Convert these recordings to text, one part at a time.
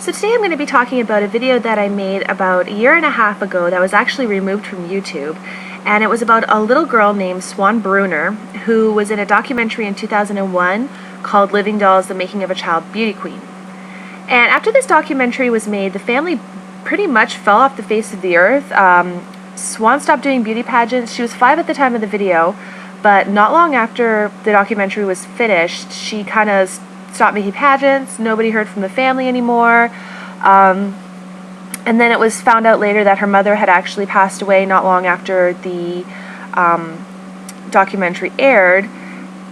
So today I'm going to be talking about a video that I made about a year and a half ago that was actually removed from YouTube, and it was about a little girl named Swan Brooner who was in a documentary in 2001 called Living Dolls: The Making of a Child Beauty Queen. And after this documentary was made, the family pretty much fell off the face of the earth. Swan stopped doing beauty pageants. She was 5 at the time of the video, but not long after the documentary was finished, she kind of stopped making pageants. Nobody heard from the family anymore. And then it was found out later that her mother had actually passed away not long after the documentary aired,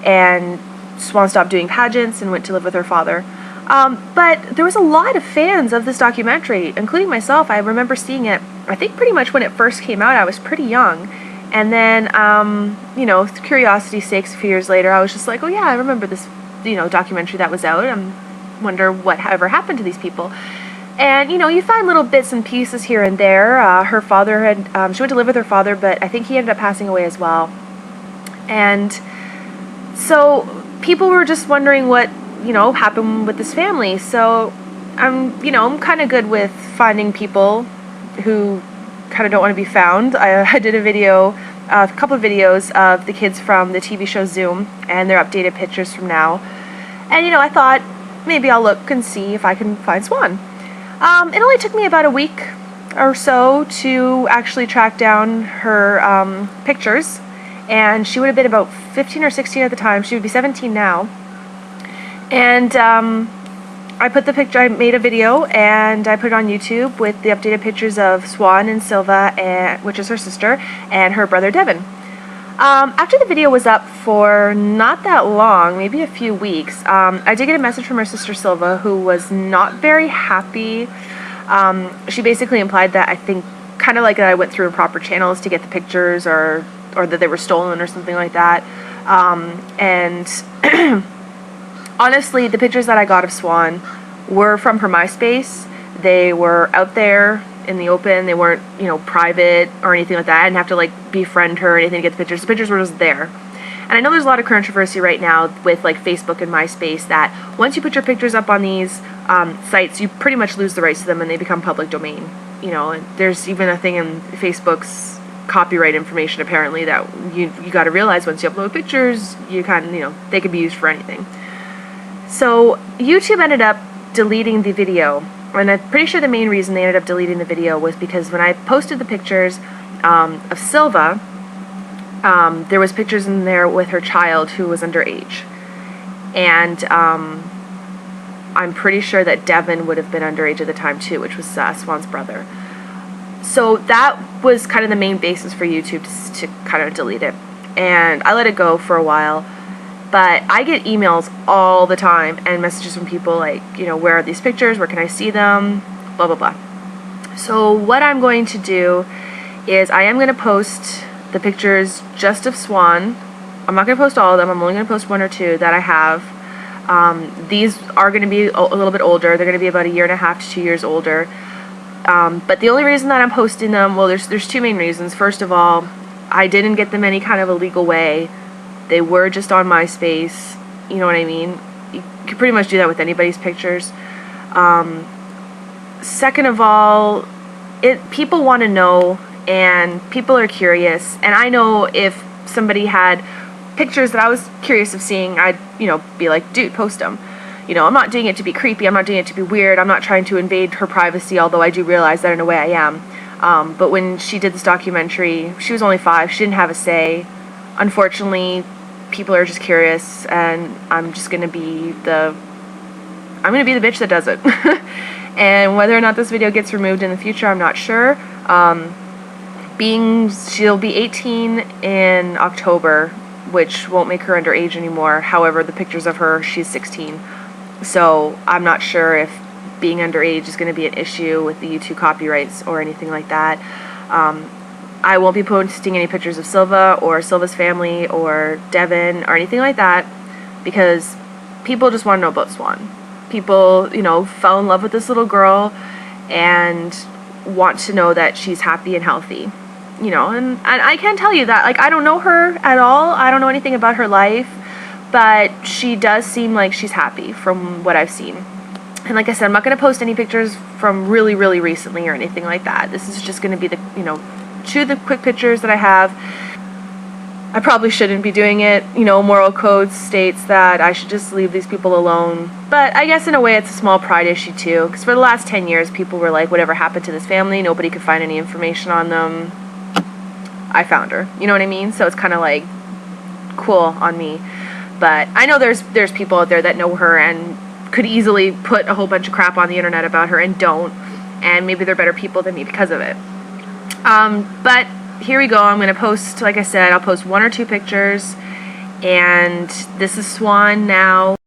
and Swan stopped doing pageants and went to live with her father. But there was a lot of fans of this documentary, including myself. I remember seeing it, I think pretty much when it first came out. I was pretty young. And then, you know, curiosity's sake, a few years later, I was just like, oh yeah, I remember this, you know, documentary that was out. I wonder what ever happened to these people. And, you know, you find little bits and pieces here and there. Her father had, she went to live with her father, but I think he ended up passing away as well. And so people were just wondering what, you know, happened with this family. So I'm kind of good with finding people who kind of don't want to be found. I did a couple of videos of the kids from the TV show Zoom and their updated pictures from now. And, you know, I thought maybe I'll look and see if I can find Swan. It only took me about a week or so to actually track down her pictures, and she would have been about 15 or 16 at the time. She would be 17 now. And I made a video and I put it on YouTube with the updated pictures of Swan and Silva, which is her sister, and her brother Devin. After the video was up for not that long, maybe a few weeks, I did get a message from her sister Silva, who was not very happy. She basically implied that I think kind of like that I went through improper channels to get the pictures, or that they were stolen or something like that. And honestly, the pictures that I got of Swan were from her MySpace. They were out there in the open. They weren't, you know, private or anything like that. I didn't have to like befriend her or anything to get the pictures. The pictures were just there. And I know there's a lot of controversy right now with like Facebook and MySpace that once you put your pictures up on these sites, you pretty much lose the rights to them and they become public domain. You know, and there's even a thing in Facebook's copyright information apparently that you got to realize once you upload pictures, you kind of, you know, they could be used for anything. So YouTube ended up deleting the video, and I'm pretty sure the main reason they ended up deleting the video was because when I posted the pictures of Silva, there was pictures in there with her child who was underage, and I'm pretty sure that Devin would have been underage at the time too, which was Swan's brother. So that was kind of the main basis for YouTube to kind of delete it, and I let it go for a while. But I get emails all the time and messages from people like, you know, where are these pictures? Where can I see them? Blah, blah, blah. So what I'm going to do is I am going to post the pictures just of Swan. I'm not going to post all of them. I'm only going to post 1 or 2 that I have. These are going to be a little bit older. They're going to be about 1.5 years to 2 years older. But the only reason that I'm posting them, well, there's 2 main reasons. First of all, I didn't get them any kind of a legal way. They were just on MySpace, you know what I mean? You could pretty much do that with anybody's pictures. Second of all, people want to know, and people are curious. And I know if somebody had pictures that I was curious of seeing, I'd, you know, be like, dude, post them. You know, I'm not doing it to be creepy. I'm not doing it to be weird. I'm not trying to invade her privacy, although I do realize that in a way I am. But when she did this documentary, she was only 5. She didn't have a say. Unfortunately, people are just curious, and I'm going to be the bitch that does it. And whether or not this video gets removed in the future, I'm not sure. She'll be 18 in October, which won't make her underage anymore. However, the pictures of her, she's 16. So I'm not sure if being underage is going to be an issue with the YouTube copyrights or anything like that. I won't be posting any pictures of Silva or Silva's family or Devin or anything like that because people just want to know about Swan. People, you know, fell in love with this little girl and want to know that she's happy and healthy. You know, and I can tell you that, like, I don't know her at all. I don't know anything about her life, but she does seem like she's happy from what I've seen. And like I said, I'm not going to post any pictures from really, really recently or anything like that. This is just going to be the, the quick pictures that I have. I probably shouldn't be doing it. Moral code states that I should just leave these people alone. But I guess in a way it's a small pride issue too, because for the last 10 years people were like, whatever happened to this family? Nobody could find any information on them. I found her. You know what I mean? So it's kind of like cool on me. But I know there's people out there that know her and could easily put a whole bunch of crap on the internet about her and don't. And maybe they're better people than me because of it. But here we go. I'm going to post, like I said, I'll post 1 or 2 pictures. And this is Swan now.